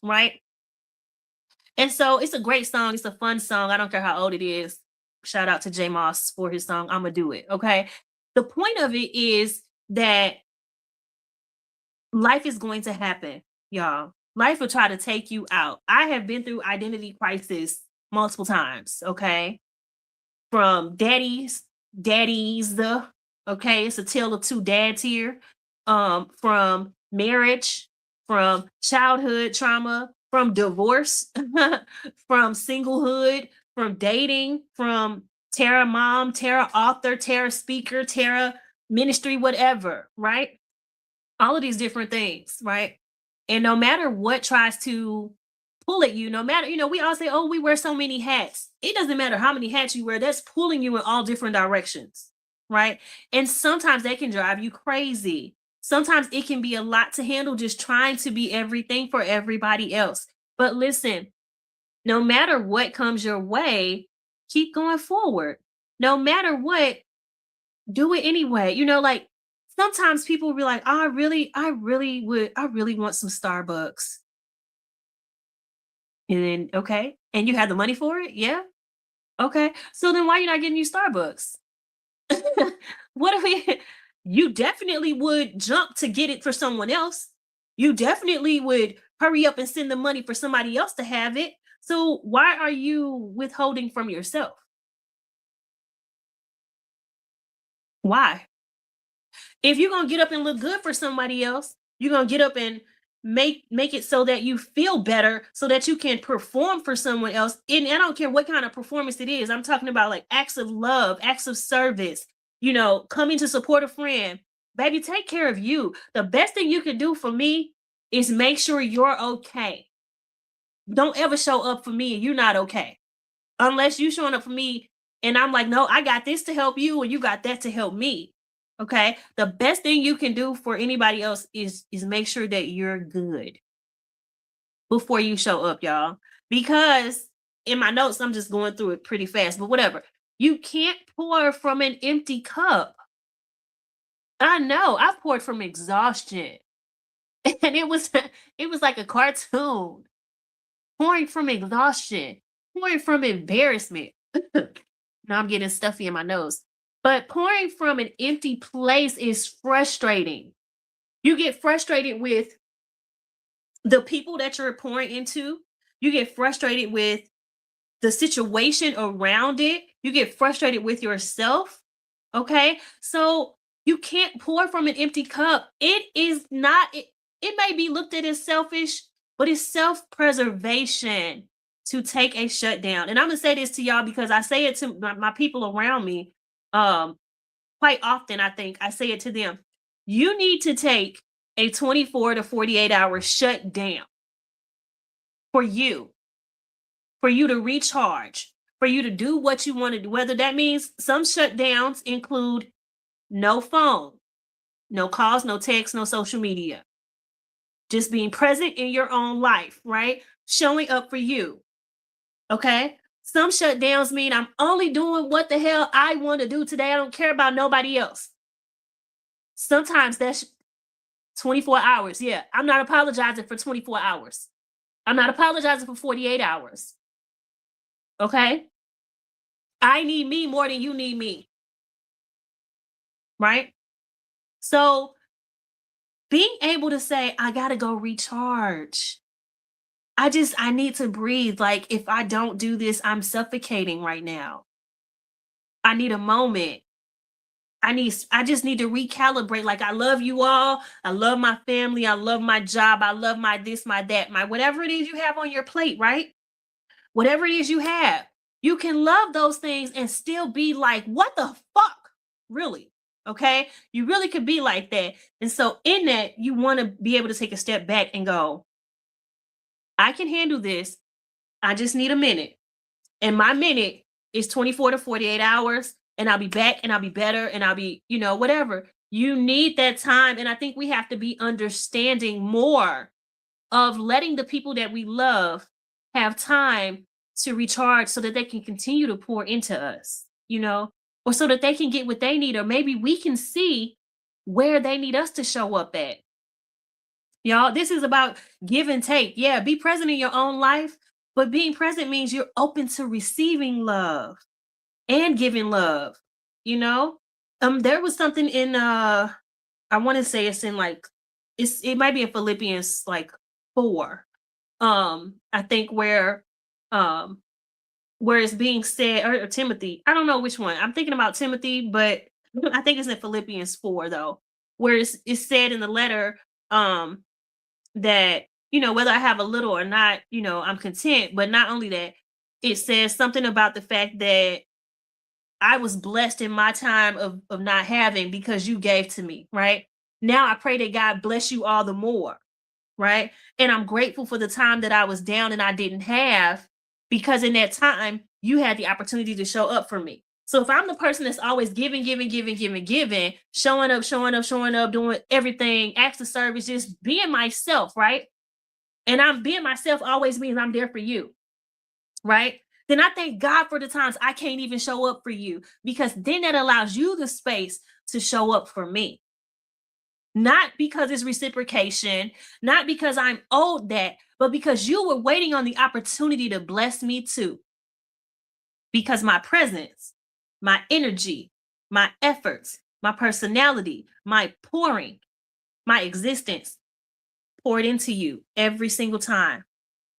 Right. And so it's a great song. It's a fun song. I don't care how old it is. Shout out to J Moss for his song. I'm going to do it. Okay. The point of it is that life is going to happen, y'all. Life will try to take you out. I have been through identity crisis multiple times, okay? From daddies, okay? It's a tale of two dads here. From marriage, from childhood trauma, from divorce, from singlehood, from dating, from Tarah mom, Tarah author, Tarah speaker, Tarah ministry, whatever, right? All of these different things, right? And no matter what tries to pull at you, no matter, we all say, oh, we wear so many hats. It doesn't matter how many hats you wear, that's pulling you in all different directions, right? And sometimes that can drive you crazy. Sometimes it can be a lot to handle just trying to be everything for everybody else. But listen, no matter what comes your way, keep going forward. No matter what, do it anyway. Like sometimes people will be like, oh, I really want some Starbucks. And then, okay. And you have the money for it? Yeah. Okay. So then why are you not getting you Starbucks? What if you definitely would jump to get it for someone else. You definitely would hurry up and send the money for somebody else to have it. So why are you withholding from yourself? Why? If you're gonna get up and look good for somebody else, you're gonna get up and make it so that you feel better so that you can perform for someone else. And I don't care what kind of performance it is. I'm talking about like acts of love, acts of service, coming to support a friend. Baby, take care of you. The best thing you can do for me is make sure you're okay. Don't ever show up for me and you're not okay. Unless you showing up for me and I'm like, no, I got this to help you and you got that to help me. Okay. The best thing you can do for anybody else is make sure that you're good before you show up, y'all. Because in my notes, I'm just going through it pretty fast, but whatever. You can't pour from an empty cup. I know. I've poured from exhaustion. And it was like a cartoon. Pouring from exhaustion, pouring from embarrassment. Now I'm getting stuffy in my nose. But pouring from an empty place is frustrating. You get frustrated with the people that you're pouring into. You get frustrated with the situation around it. You get frustrated with yourself. Okay. So you can't pour from an empty cup. It is not, it may be looked at as selfish, but it's self preservation to take a shutdown. And I'm going to say this to y'all because I say it to my people around me quite often. I think I say it to them. You need to take a 24 to 48 hour shutdown for you to recharge, for you to do what you want to do. Whether that means some shutdowns include no phone, no calls, no texts, no social media, just being present in your own life, right? Showing up for you. Okay. Some shutdowns mean I'm only doing what the hell I want to do today. I don't care about nobody else. Sometimes that's 24 hours. Yeah. I'm not apologizing for 24 hours. I'm not apologizing for 48 hours. Okay. I need me more than you need me. Right? So being able to say, I got to go recharge. I need to breathe. Like if I don't do this, I'm suffocating right now. I need a moment. I just need to recalibrate. Like I love you all. I love my family. I love my job. I love my this, my that, my whatever it is you have on your plate, right? Whatever it is you have, you can love those things and still be like, what the fuck? Really? Okay. You really could be like that. And so in that, you want to be able to take a step back and go, I can handle this. I just need a minute. And my minute is 24 to 48 hours. And I'll be back and I'll be better and I'll be, whatever. You need that time. And I think we have to be understanding more of letting the people that we love have time to recharge so that they can continue to pour into us, or so that they can get what they need, or maybe we can see where they need us to show up at. Y'all, this is about give and take. Yeah, be present in your own life, but being present means you're open to receiving love and giving love, There was something in I want to say it's in it might be in Philippians 4. I think where it's being said, or Timothy, I don't know which one. I'm thinking about Timothy, but I think it's in Philippians 4 though, where it's said in the letter that whether I have a little or not, I'm content. But not only that, it says something about the fact that I was blessed in my time of not having because you gave to me, right? Now I pray that God bless you all the more, right? And I'm grateful for the time that I was down and I didn't have, because in that time you had the opportunity to show up for me. So if I'm the person that's always giving, showing up, doing everything, acts of service, just being myself, right? And I'm being myself always means I'm there for you, right? Then I thank God for the times I can't even show up for you, because then that allows you the space to show up for me. Not because it's reciprocation, not because I'm owed that, but because you were waiting on the opportunity to bless me too. Because my presence, my energy, my efforts, my personality, my pouring, my existence poured into you every single time.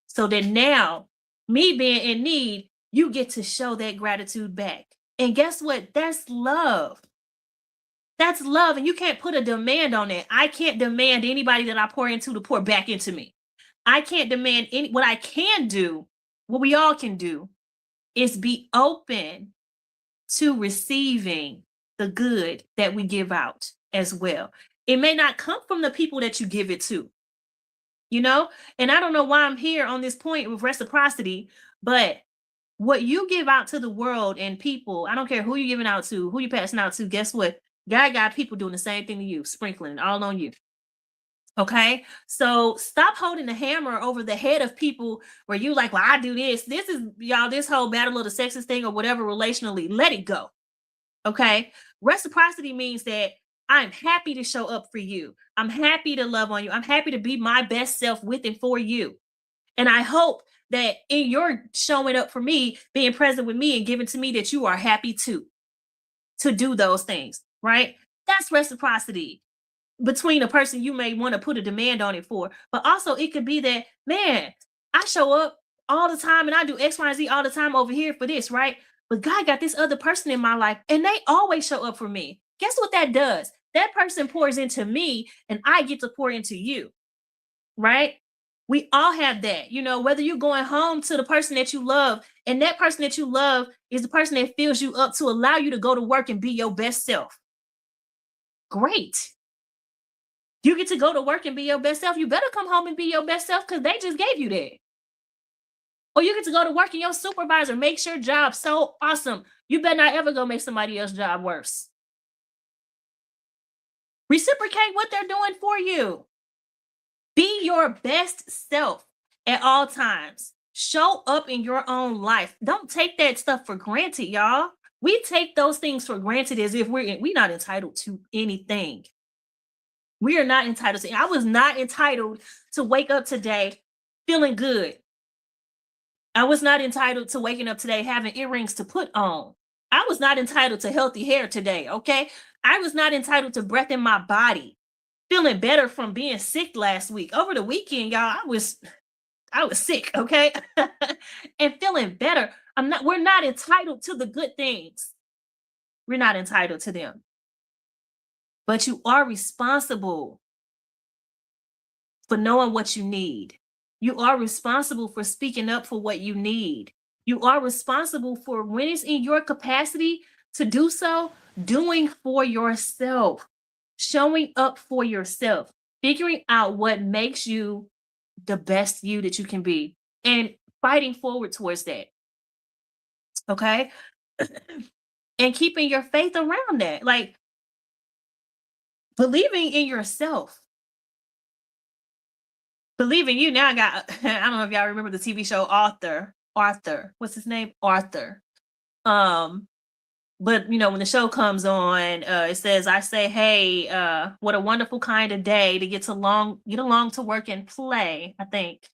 So that now, me being in need, you get to show that gratitude back. And guess what? That's love. That's love. And you can't put a demand on it. I can't demand anybody that I pour into to pour back into me. I can't demand what I can do, what we all can do, is be open to receiving the good that we give out as well. It may not come from the people that you give it to, and I don't know why I'm here on this point with reciprocity, but what you give out to the world and people, I don't care who you're giving out to, who you're passing out to, guess what? God got people doing the same thing to you, sprinkling it all on you. Okay, so stop holding the hammer over the head of people where you like, well, I do this. This is, y'all, this whole battle of the sexes thing or whatever relationally, let it go. Okay, reciprocity means that I'm happy to show up for you. I'm happy to love on you. I'm happy to be my best self with and for you. And I hope that in your showing up for me, being present with me and giving to me, that you are happy to do those things, right? That's reciprocity. between a person you may want to put a demand on it for. But also it could be that, man, I show up all the time and I do X, Y, and Z all the time over here for this, right? But God got this other person in my life and they always show up for me. Guess what that does? That person pours into me and I get to pour into you, right? We all have that, whether you're going home to the person that you love, and that person that you love is the person that fills you up to allow you to go to work and be your best self. Great. You get to go to work and be your best self. You better come home and be your best self because they just gave you that. Or you get to go to work and your supervisor makes your job so awesome. You better not ever go make somebody else's job worse. Reciprocate what they're doing for you. Be your best self at all times. Show up in your own life. Don't take that stuff for granted, y'all. We take those things for granted as if we're not entitled to anything. We are not entitled to. I was not entitled to wake up today feeling good. I was not entitled to waking up today having earrings to put on. I was not entitled to healthy hair today, okay? I was not entitled to breath in my body. Feeling better from being sick last week. Over the weekend, y'all, I was sick, okay? And feeling better. We're not entitled to the good things. We're not entitled to them. But you are responsible for knowing what you need. You are responsible for speaking up for what you need. You are responsible for, when it's in your capacity to do so, doing for yourself. Showing up for yourself, figuring out what makes you the best you that you can be, and fighting forward towards that. Okay? And keeping your faith around that. Like, believing in yourself. Believing you. Now I don't know if y'all remember the TV show Arthur. What's his name? Arthur. But when the show comes on, it says, I say, hey, what a wonderful kind of day to get along to work and play, I think.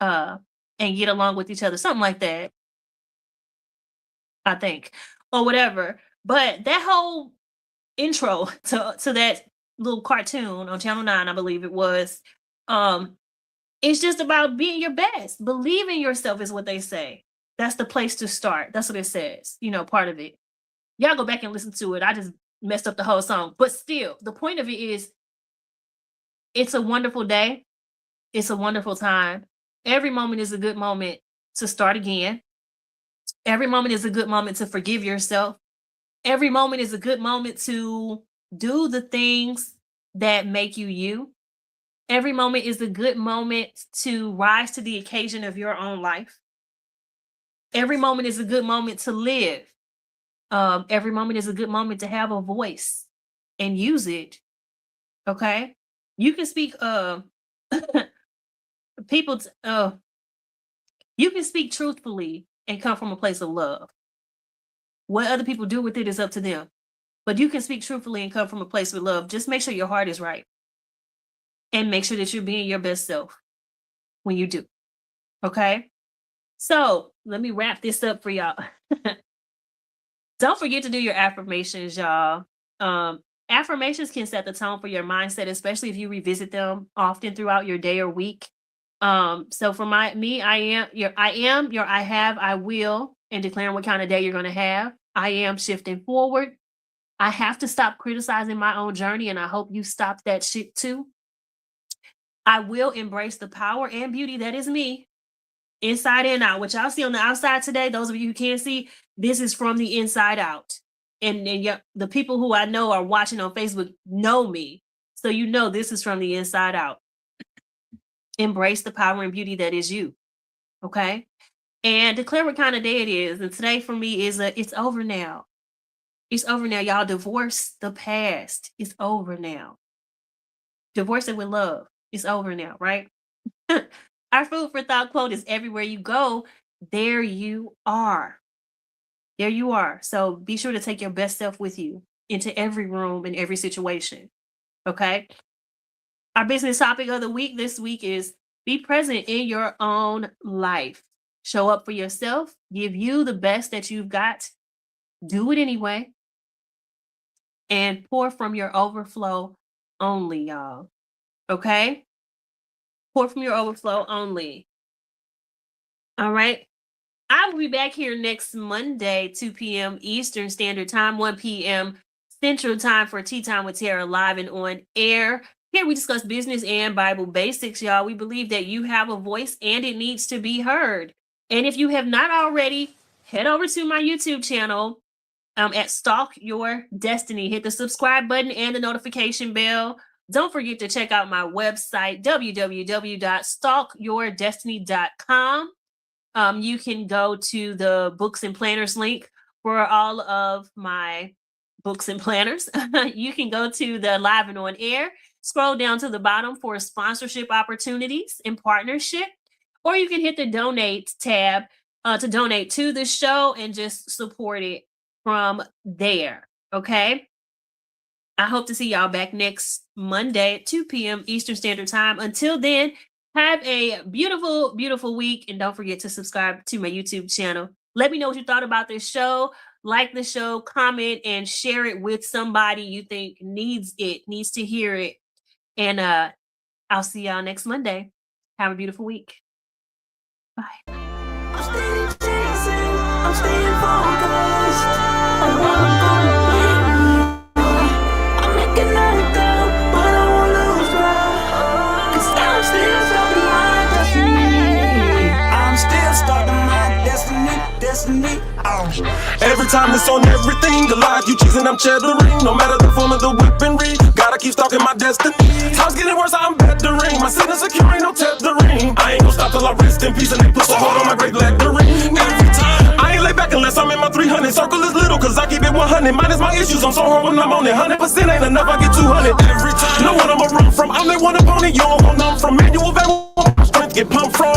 And get along with each other. Something like that. I think. Or whatever. But that whole intro to that little cartoon on Channel 9, I believe it was, it's just about being your best. Believe in yourself is what they say. That's the place to start. That's what it says, part of it. Y'all go back and listen to it. I just messed up the whole song. But still, the point of it is, it's a wonderful day. It's a wonderful time. Every moment is a good moment to start again. Every moment is a good moment to forgive yourself. Every moment is a good moment to do the things that make you you. Every moment is a good moment to rise to the occasion of your own life. Every moment is a good moment to live. Every moment is a good moment to have a voice and use it. Okay, you can speak. You can speak truthfully and come from a place of love. What other people do with it is up to them. But you can speak truthfully and come from a place of love. Just make sure your heart is right, and make sure that you're being your best self when you do. Okay. So let me wrap this up for y'all. Don't forget to do your affirmations, y'all. Affirmations can set the tone for your mindset, especially if you revisit them often throughout your day or week. So for I am, your I have, I will, and declaring what kind of day you're going to have. I am shifting forward. I have to stop criticizing my own journey, and I hope you stop that shit too. I will embrace the power and beauty that is me, inside and out. What y'all see on the outside today, those of you who can't see, this is from the inside out. And the people who I know are watching on Facebook know me. So this is from the inside out. Embrace the power and beauty that is you. Okay? And declare what kind of day it is. And today for me is it's over now. It's over now. Y'all, divorce the past. It's over now. Divorce it with love. It's over now, right? Our food for thought quote is, everywhere you go, there you are. There you are. So be sure to take your best self with you into every room and every situation. Okay. Our business topic of the week this week is, be present in your own life. Show up for yourself. Give you the best that you've got. Do it anyway. And pour from your overflow only, y'all. Okay? Pour from your overflow only. All right. I will be back here next Monday, 2 p.m. Eastern Standard Time, 1 p.m. Central Time for Tea Time with Tarah live and on air. Here we discuss business and Bible basics, y'all. We believe that you have a voice and it needs to be heard. And if you have not already, head over to my YouTube channel at Stalk Your Destiny. Hit the subscribe button and the notification bell. Don't forget to check out my website, www.stalkyourdestiny.com. You can go to the books and planners link for all of my books and planners. You can go to the live and on air, scroll down to the bottom for sponsorship opportunities and partnership, or you can hit the donate tab to donate to the show and just support it from there. Okay. I hope to see y'all back next Monday at 2 p.m. Eastern Standard Time. Until then, have a beautiful, beautiful week. And don't forget to subscribe to my YouTube channel. Let me know what you thought about this show. Like the show, comment, and share it with somebody you think needs to hear it. And I'll see y'all next Monday. Have a beautiful week. Bye. I'm steady chasing, I'm staying focused on what I'm gonna be. I'm making that down, but I won't lose ground. 'Cause I'm still stuck in my destiny. I'm still stuck in my destiny. Every time it's on everything, alive, you cheesing, I'm cheddaring. No matter the form of the weaponry, gotta keep stalking my destiny. Time's getting worse, I'm bettering. My sin is secure, ain't no tethering. I ain't gon' stop till I rest in peace and they put so hard on my great lettering. Every time, I ain't lay back unless I'm in my 300. Circle is little, cause I keep it 100. Minus my issues, I'm so hard when I'm on it. 100% ain't enough, I get 200. Every time, know what I'ma run from. I'm that one opponent, you don't want none from. Manual veteran, my strength get pumped from.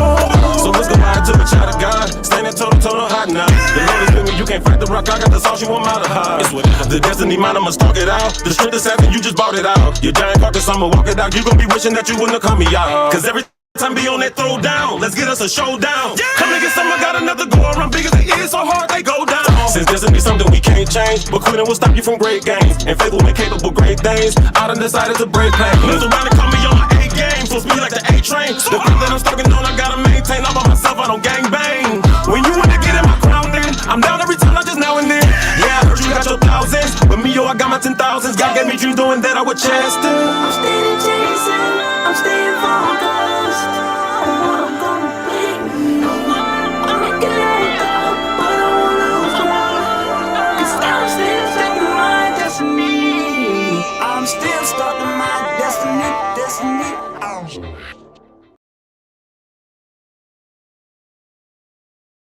So let's go ride to the child of God. Standing toe to toe, no hot now. The Lord is with me, you can't fight the rock. I got the sauce, you want my high. The destiny mine, I'ma stalk it out. The strength is having, you just bought it out. Your giant carcass, I'ma walk it out. You gon' be wishing that you wouldn't have come me out. Cause every time be on that throw down, let's get us a showdown. Come and get some, I got another go around. Big as they is, so hard they go down. Since destiny something we can't change, but quitting will stop you from great gains. And faith will make capable great things. I done decided to break pain. Move around and call me on my A game. Full speed like the A train. The thing that I'm stalking on, I gotta maintain. I'm by myself, I don't gang bang. When you wanna get in my crown, then I'm down every time, not just now and then. Yeah, I heard you got your thousands, but me, yo, I got my 10,000s. God gave me dreams doing that, I would chest it. I'm still